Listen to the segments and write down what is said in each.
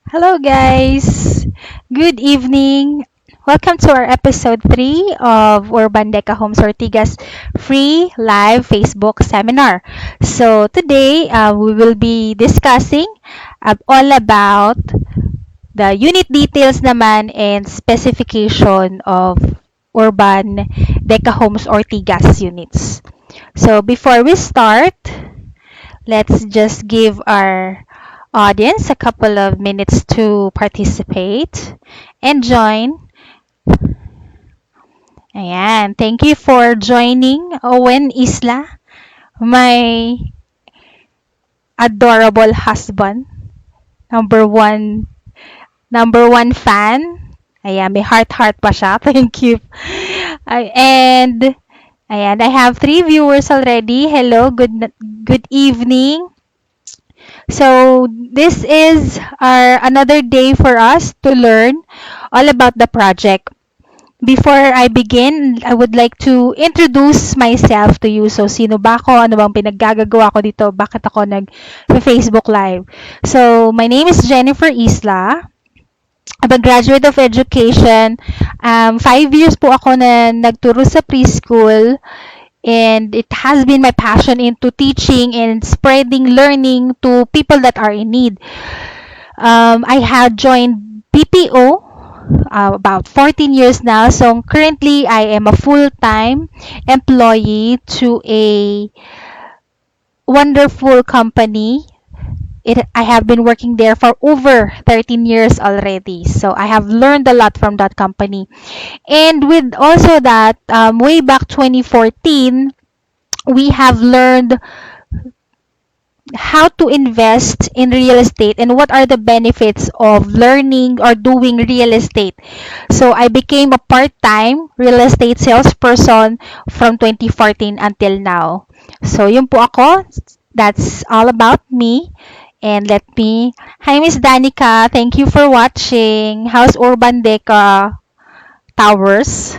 Hello, guys. Good evening. Welcome to our episode 3 of Urban Deca Homes Ortigas free live Facebook seminar. So, today we will be discussing all about the unit details naman and specification of Urban Deca Homes Ortigas units. So, before we start, let's just give our audience a couple of minutes to participate and join. Ayan. Thank you for joining Owen Isla, my adorable husband. Number one, number one fan. Ayan, may heart pa siya. Thank you. And ayan, I have 3 viewers already. Hello, good evening. So this is our another day for us to learn all about the project. Before I begin, I would like to introduce myself to you. So, sino ba ako? Ano bang pinaggagawa ko dito? Bakit ako nag-Facebook Live? So, my name is Jennifer Isla. I'm a graduate of education. 5 years po ako na nagturo sa preschool. And it has been my passion into teaching and spreading learning to people that are in need. I had joined BPO about 14 years now. So currently, I am a full-time employee to a wonderful company. I have been working there for over 13 years already. So I have learned a lot from that company. And with also that, way back 2014, we have learned how to invest in real estate and what are the benefits of learning or doing real estate. So I became a part-time real estate salesperson from 2014 until now. So yun po ako. That's all about me. And hi Miss Danica, thank you for watching. How's Urban Deca Towers?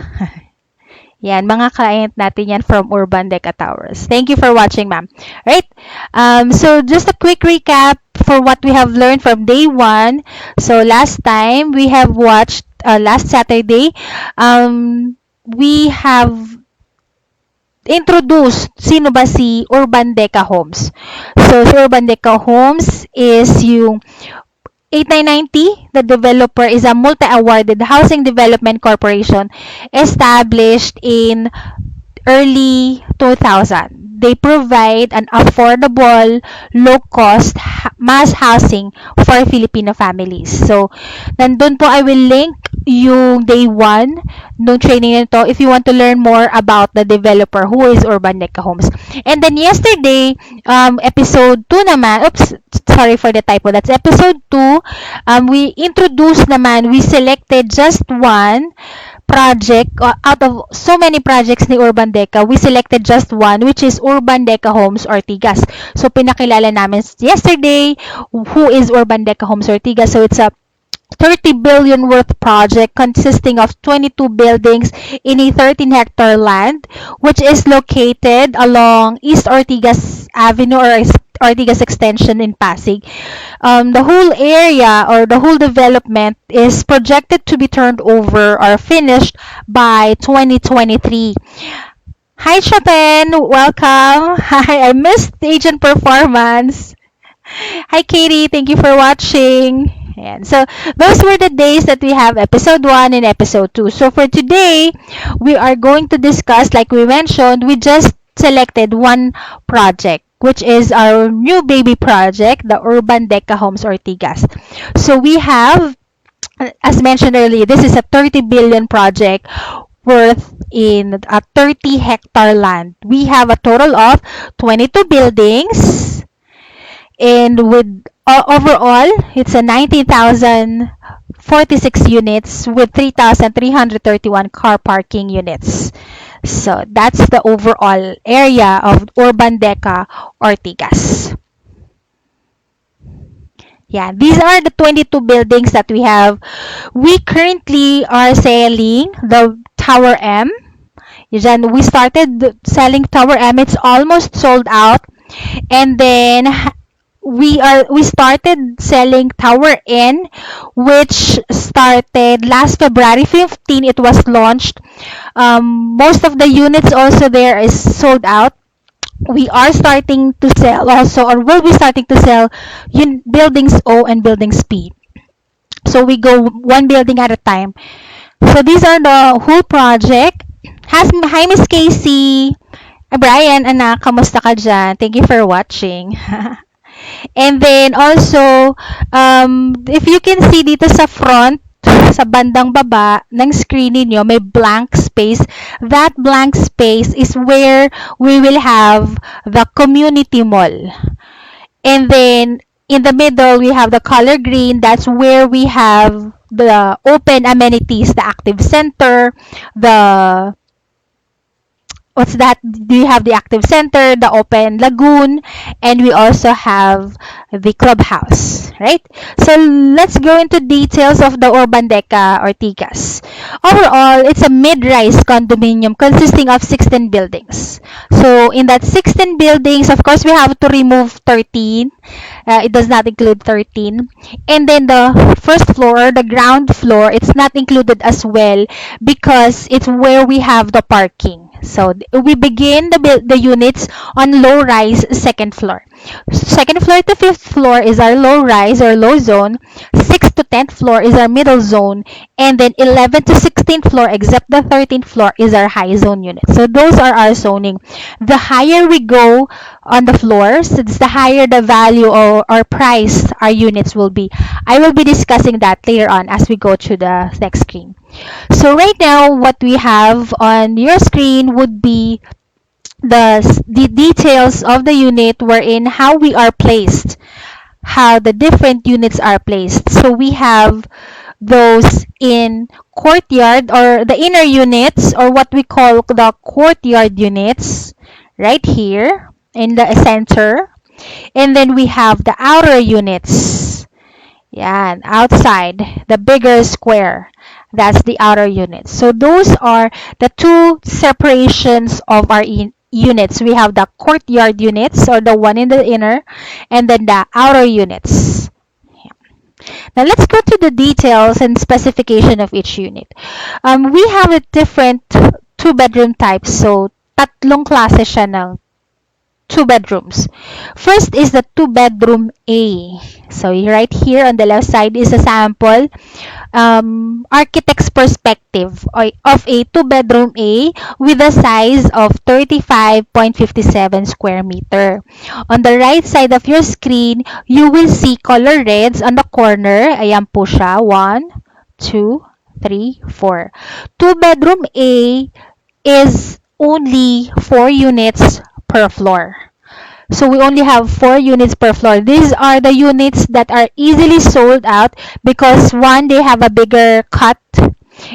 Yan, mga client natin yan from Urban Deca Towers. Thank you for watching, ma'am. Right? So, just a quick recap for what we have learned from day 1. So, last time, we have watched, last Saturday, we have introduced sino ba si Urban Deca Homes. So, si Urban Deca Homes is yung 8990, the developer is a multi-awarded housing development corporation established in early 2000. They provide an affordable, low-cost mass housing for Filipino families. So, nandun po I will link yung day 1 nung training nito if you want to learn more about the developer who is Urban Deca Homes. And then yesterday, episode 2 naman, sorry for the typo, that's episode 2, we introduced naman, we selected just one project out of so many projects ni Urban Deca, we selected just one which is Urban Deca Homes Ortigas. So pinakilala namin yesterday who is Urban Deca Homes Ortigas. So it's a 30 billion worth project consisting of 22 buildings in a 13-hectare land which is located along East Ortigas Avenue or Ortigas Extension in Pasig. The whole area or the whole development is projected to be turned over or finished by 2023. Hi, Chopin. Welcome. Hi, I missed the agent performance. Hi, Katie. Thank you for watching. Ayan. So, those were the days that we have episode 1 and episode 2. So, for today, we are going to discuss, like we mentioned, we just selected one project, which is our new baby project, the Urban Deca Homes Ortigas. So, we have, as mentioned earlier, this is a 30 billion project worth in a 30-hectare land. We have a total of 22 buildings, and with overall, it's a 19,046 units with 3,331 car parking units. So that's the overall area of Urban Deca Ortigas. Yeah, these are the 22 buildings that we have. We currently are selling the Tower M. Then we started selling Tower M. It's almost sold out. And then we started selling Tower N, which started last February 15. It was launched. Most of the units also there is sold out. We are starting to sell also, or will be starting to sell buildings O and buildings P. So we go one building at a time. So these are the whole project. Hi, Miss Casey. Brian, anak, kamusta ka dyan? Thank you for watching. And then also, if you can see dito sa front, sa bandang baba ng screen niyo, may blank space. That blank space is where we will have the community mall. And then, in the middle, we have the color green. That's where we have the open amenities, the active center, the what's that? Do you have the active center, the open lagoon, and we also have the clubhouse, right? So let's go into details of the Urban Deca Ortigas. Overall, it's a mid-rise condominium consisting of 16 buildings. So in that 16 buildings, of course, we have to remove 13. It does not include 13. And then the first floor, the ground floor, it's not included as well because it's where we have the parking. So we begin the units on low rise second floor. Second floor to fifth floor is our low rise or low zone. 6th to 10th floor is our middle zone. And then 11th to 16th floor, except the 13th floor, is our high zone unit. So those are our zoning. The higher we go on the floors, it's the higher the value or price our units will be. I will be discussing that later on as we go through the next screen. So right now, what we have on your screen would be the details of the unit wherein how we are placed, how the different units are placed. So we have those in courtyard or the inner units or what we call the courtyard units right here in the center. And then we have the outer units. Yeah, outside, the bigger square. That's the outer units. So those are the two separations of our units. We have the courtyard units or the one in the inner and then the outer units. Now let's go to the details and specification of each unit. We have a different two-bedroom types. So tatlong klase siya ng two bedrooms. First is the two-bedroom A. So right here on the left side is a sample architect's perspective of a two-bedroom A with a size of 35.57 square meter. On the right side of your screen, you will see color reds on the corner. Ayan po siya. 1, 2, 3, 4. Two-bedroom A is only 4 units per floor. So we only have 4 units per floor. These are the units that are easily sold out because one, they have a bigger cut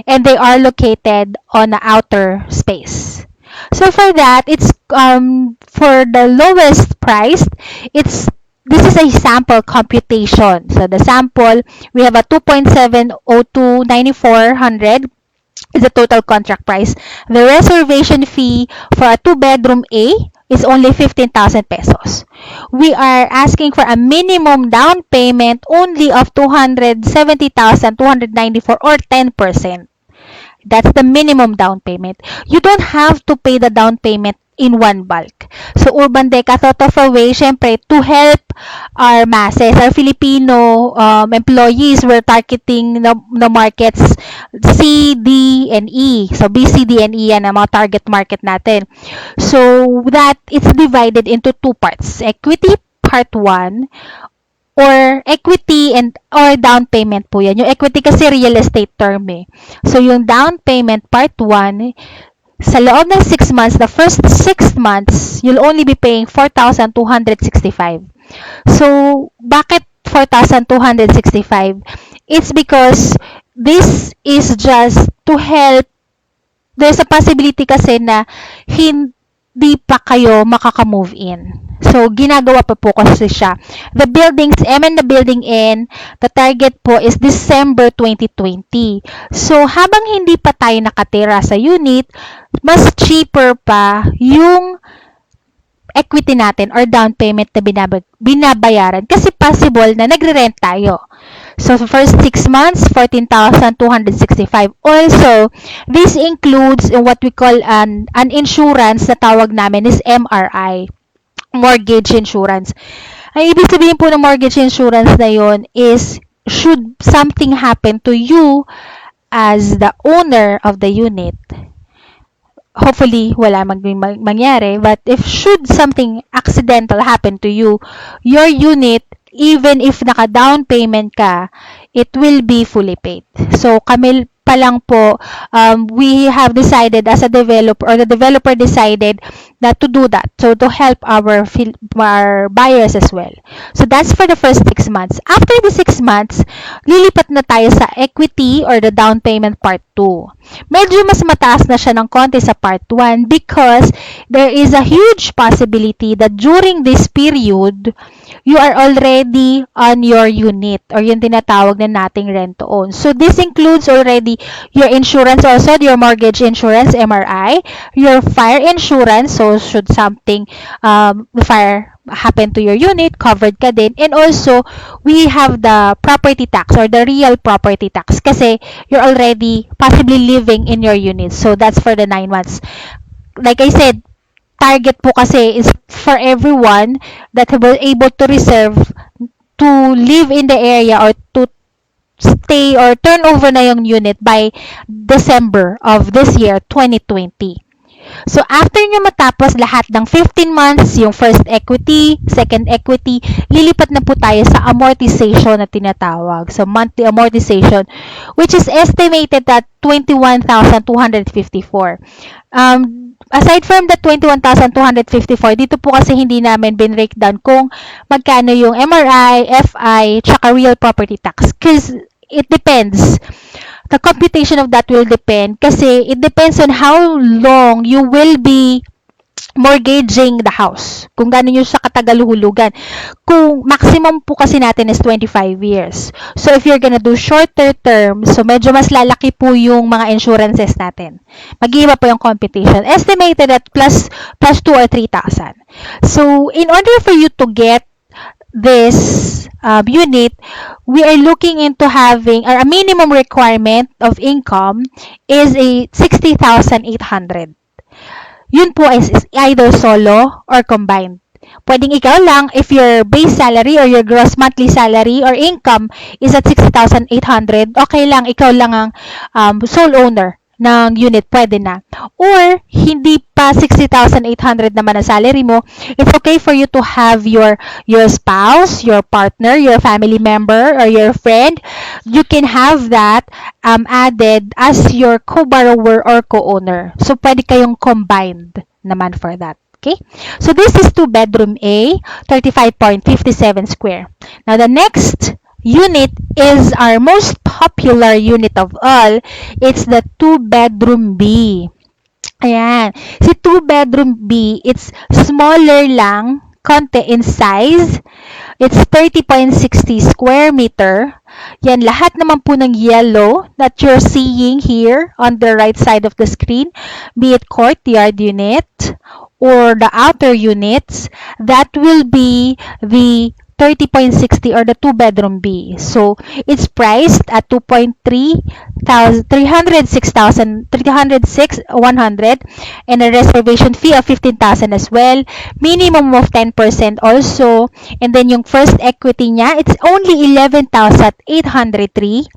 and they are located on the outer space. So for that, it's for the lowest price, this is a sample computation. So the sample, we have a 2.702 9400 is the total contract price. The reservation fee for a two-bedroom A is only 15,000 pesos. We are asking for a minimum down payment only of 270,294 or 10%. That's the minimum down payment. You don't have to pay the down payment in one bulk. So Urban Deca thought of a way, syempre, to help our masses, our Filipino employees. We're targeting the markets C, D, and E. So B, C, D, and E yan ang mga target market natin. So that it's divided into two parts. Equity part 1 or equity and or down payment po yan. Yung equity kasi real estate term eh. So yung down payment part 1, sa loob ng 6 months, the first 6 months, you'll only be paying 4,265. So, bakit 4,265? It's because this is just to help. There's a possibility kasi na hindi pa kayo makaka-move in. So, ginagawa pa po kasi siya. The buildings, M and the building N, the target po is December 2020. So, habang hindi pa tayo nakatira sa unit, mas cheaper pa yung equity natin or down payment na binabayaran kasi possible na nagre-rent tayo. So, for first 6 months, 14,265. Also, this includes what we call an insurance na tawag namin is MRI, mortgage insurance. Ang ibig sabihin po ng mortgage insurance na yon is should something happen to you as the owner of the unit, hopefully wala mangyari, but if should something accidental happen to you, your unit, even if naka-down payment ka, it will be fully paid. So, kami pa lang po, we have decided as a developer, or the developer decided that to do that. So, to help our buyers as well. So, that's for the first 6 months. After the 6 months, lilipat na tayo sa equity or the down payment part 2. Medyo mas mataas na siya ng konti sa part 1 because there is a huge possibility that during this period, you are already on your unit or yung tinatawag na nating rent to own. So, this includes already your insurance also, your mortgage insurance, MRI, your fire insurance, so should something, fire happen to your unit, covered ka din. And also, we have the property tax or the real property tax kasi you're already possibly living in your unit. So, that's for the 9 months. Like I said, target po kasi is for everyone that will able to reserve to live in the area or to stay or turn over na yung unit by December of this year, 2020. So, after nyo matapos lahat ng 15 months, yung first equity, second equity, lilipat na po tayo sa amortization na tinatawag. So, monthly amortization, which is estimated at 21,254. Aside from the 21,254, dito po kasi hindi namin bin-breakdown kung magkano yung MRI, FI, tsaka real property tax. Because it depends. The computation of that will depend kasi it depends on how long you will be mortgaging the house. Kung gano'n nyo sa katagal-hulugan. Kung maximum po kasi natin is 25 years. So, if you're gonna do shorter term, so medyo mas lalaki po yung mga insurances natin. Mag-iiba po yung computation. Estimated at plus 2 or 3,000. So, in order for you to get this unit, we are looking into having, or a minimum requirement of income is a 60,800. Yun po is either solo or combined. Pwedeng ikaw lang, if your base salary or your gross monthly salary or income is at 60,800, okay lang, ikaw lang ang sole owner ng unit, pwede na. Or, hindi pa 60,800 naman ang salary mo, it's okay for you to have your spouse, your partner, your family member, or your friend. You can have that added as your co-borrower or co-owner. So, pwede kayong combined naman for that. Okay? So, this is 2-bedroom A, 35.57 square. Now, the next unit is our most popular unit of all. It's the 2-bedroom B. Ayan. Si 2-bedroom B, it's smaller lang, konti in size. It's 30.60 square meter. Yan, lahat naman po ng yellow that you're seeing here on the right side of the screen, be it courtyard unit or the outer units, that will be the 30.60 or the 2-bedroom B. So, it's priced at 306,100 and a reservation fee of 15,000 as well. Minimum of 10% also. And then yung first equity niya, it's only 11,803.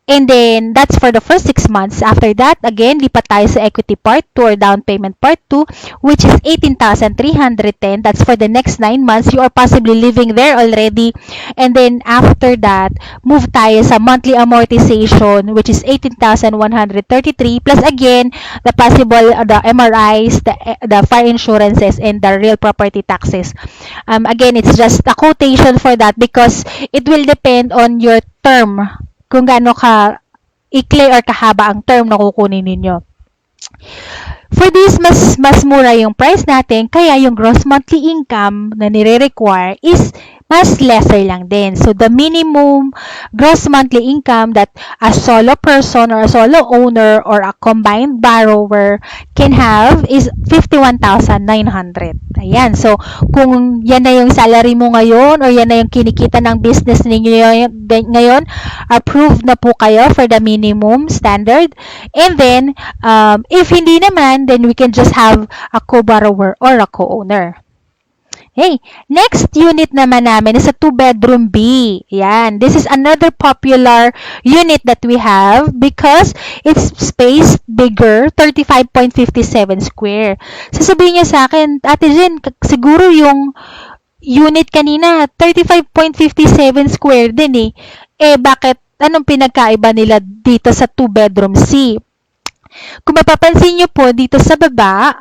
And then, that's for the first 6 months. After that, again, lipat tayo sa equity part 2 or down payment part 2, which is 18,310. That's for the next 9 months. You are possibly living there already. And then, after that, move tayo sa monthly amortization, which is 18,133. Plus, again, the possible, the MRIs, the fire insurances, and the real property taxes. Again, it's just a quotation for that because it will depend on your term kung gaano ka ikli or kahaba ang term na kukunin ninyo. For this, mas mura yung price natin, kaya yung gross monthly income na nire-require is mas lesser lang din. So, the minimum gross monthly income that a solo person or a solo owner or a combined borrower can have is 51,900. Ayan. So, kung yan na yung salary mo ngayon or yan na yung kinikita ng business ninyo ngayon, approved na po kayo for the minimum standard. And then, if hindi naman, then we can just have a co-borrower or a co-owner. Hey, next unit naman namin is a 2-bedroom B. Yan. This is another popular unit that we have because it's spaced bigger, 35.57 square. Sasabihin niya sa akin, Ate Jen, siguro yung unit kanina, 35.57 square din eh. Bakit? Anong pinagkaiba nila dito sa 2-bedroom C? Kung mapapansin niyo po, dito sa baba,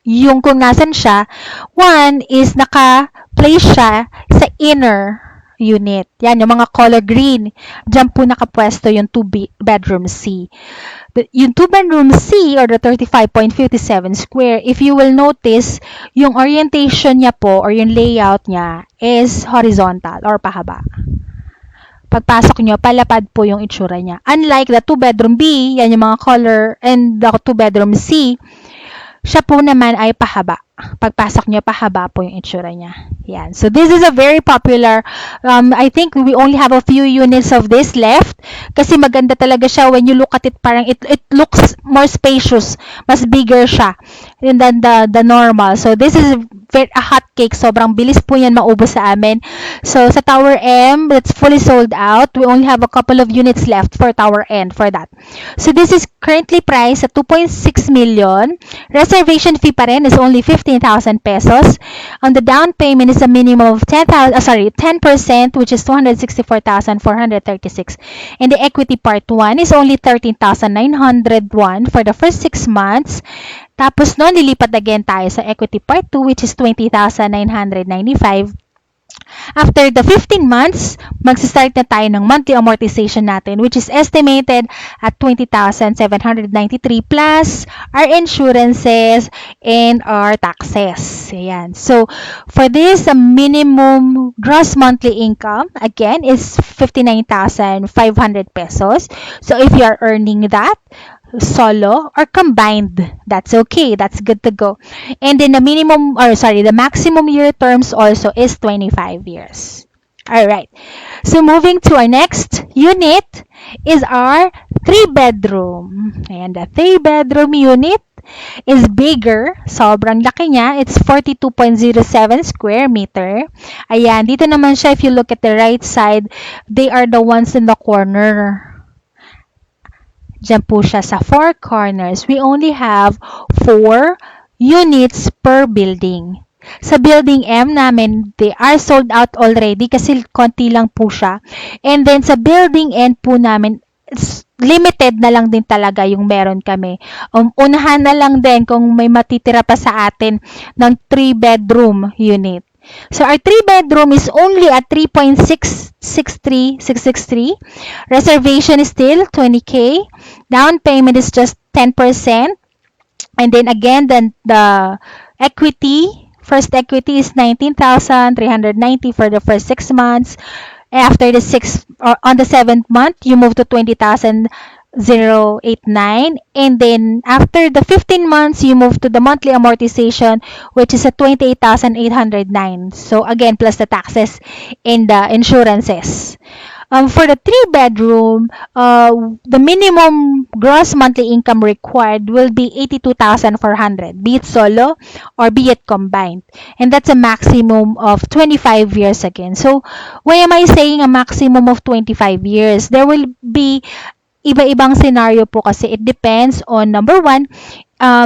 yung kung nasan siya, one is naka-place siya sa inner unit. Yan, yung mga color green. Diyan po nakapwesto yung 2-bedroom C. Yung 2-bedroom C or the 35.57 square, if you will notice, yung orientation niya po or yung layout niya is horizontal or pahaba. Pagpasok nyo, palapad po yung itsura niya. Unlike the 2-bedroom B, yan yung mga color, and the 2-bedroom C, siya po naman ay pahaba. Pagpasok nyo, pahaba po yung itsura niya. Yan. So, this is a very popular, I think we only have a few units of this left kasi maganda talaga siya when you look at it, parang it looks more spacious, mas bigger siya than the normal. So, this is a hot cake. Sobrang bilis po yan maubos sa amin. So, sa Tower M, it's fully sold out. We only have a couple of units left for Tower N for that. So, this is currently priced at 2.6 million. Reservation fee pa rin is only 15,000 pesos. On the down payment is a minimum of 10%, which is 264,436. And the equity part 1 is only 13,901 for the first 6 months. Tapos noon, lilipat again tayo sa equity part 2, which is 20,995. After the 15 months, magsistart na tayo ng monthly amortization natin, which is estimated at 20,793 plus our insurances and our taxes. Ayan. So, for this, the minimum gross monthly income, again, is 59,500 pesos. So, if you are earning that, solo or combined, that's okay, that's good to go. And then the maximum year terms also is 25 years. All right, so moving to our next unit is our 3-bedroom, and the 3-bedroom unit is bigger, sobrang laki niya. It's 42.07 square meter. Ayan, dito naman siya, if you look at the right side, they are the ones in the corner. Diyan po siya sa 4 corners. We only have 4 units per building. Sa building M namin, they are sold out already kasi konti lang po siya. And then sa building N po namin, it's limited na lang din talaga yung meron kami. Unahan na lang din kung may matitira pa sa atin ng 3-bedroom unit. So, our 3-bedroom is only at 3.663. Reservation is still 20K. Down payment is just 10%. And then again, the equity, first equity is 19,390 for the first 6 months. After the 7th month, you move to 20,089, and then after the 15 months you move to the monthly amortization, which is at 28,809. So again, plus the taxes and the insurances. For the 3-bedroom, the minimum gross monthly income required will be 82,400, be it solo or be it combined. And that's a maximum of 25 years again. So, why am I saying a maximum of 25 years? There will be iba-ibang scenario po kasi it depends on, number 1,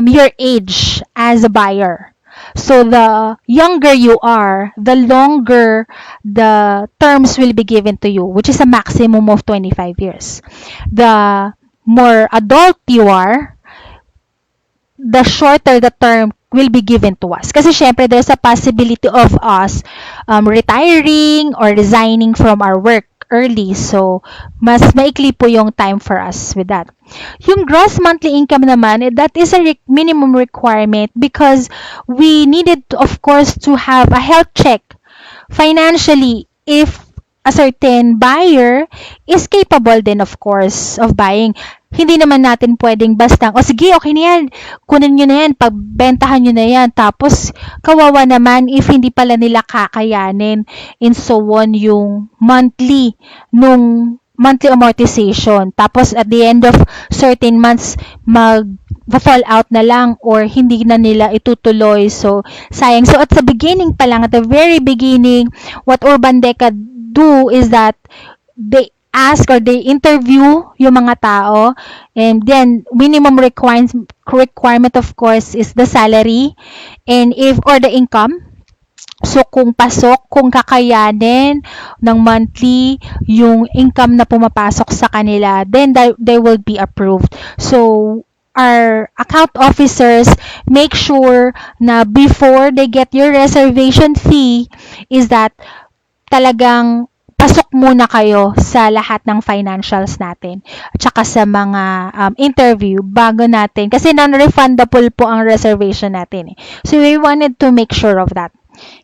your age as a buyer. So, the younger you are, the longer the terms will be given to you, which is a maximum of 25 years. The more adult you are, the shorter the term will be given to us. Kasi syempre, there's a possibility of us retiring or resigning from our work early. So, mas maikli po yung time for us with that. Yung gross monthly income naman, that is a minimum requirement because we needed, of course, to have a health check financially if a certain buyer is capable din, of course, of buying. Hindi naman natin pwedeng basta, o sige, okay na yan, kunin nyo na yan, pagbentahan nyo na yan, tapos kawawa naman if hindi pala nila kakayanin and so on yung nung monthly amortization. Tapos at the end of certain months, fall out na lang or hindi na nila itutuloy. So, sayang. So, at the beginning pa lang, at the very beginning, what Urban Deca do is that they ask or they interview yung mga tao, and then minimum requirement of course is the salary and if or the income. So, kung pasok, kung kakayanin ng monthly yung income na pumapasok sa kanila, then they will be approved. So, our account officers make sure na before they get your reservation fee is that talagang pasok muna kayo sa lahat ng financials natin at saka sa mga interview bago natin, kasi non-refundable po ang reservation natin. So, we wanted to make sure of that.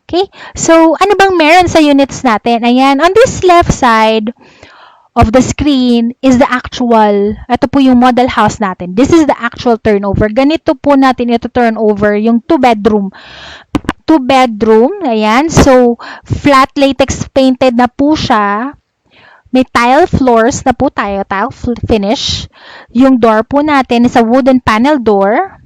Okay? So, ano bang meron sa units natin? Ayan, on this left side of the screen is the actual, ito po yung model house natin. This is the actual turnover. Ganito po natin ito turnover, yung 2-bedroom. 2-bedroom, ayan. So, flat latex painted na po siya. May tile floors na po tayo, tile finish. Yung door po natin is a wooden panel door.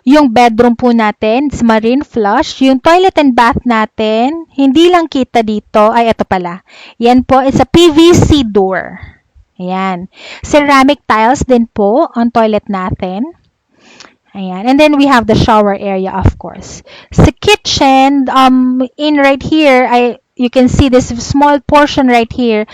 Yung bedroom po natin is marine flush. Yung toilet and bath natin, hindi lang kita dito. Ay, ito pala. Yan po is a PVC door. Ayan. Ceramic tiles din po on toilet natin. Ayan. And then we have the shower area, of course. Sa kitchen, in right here, you can see this small portion right here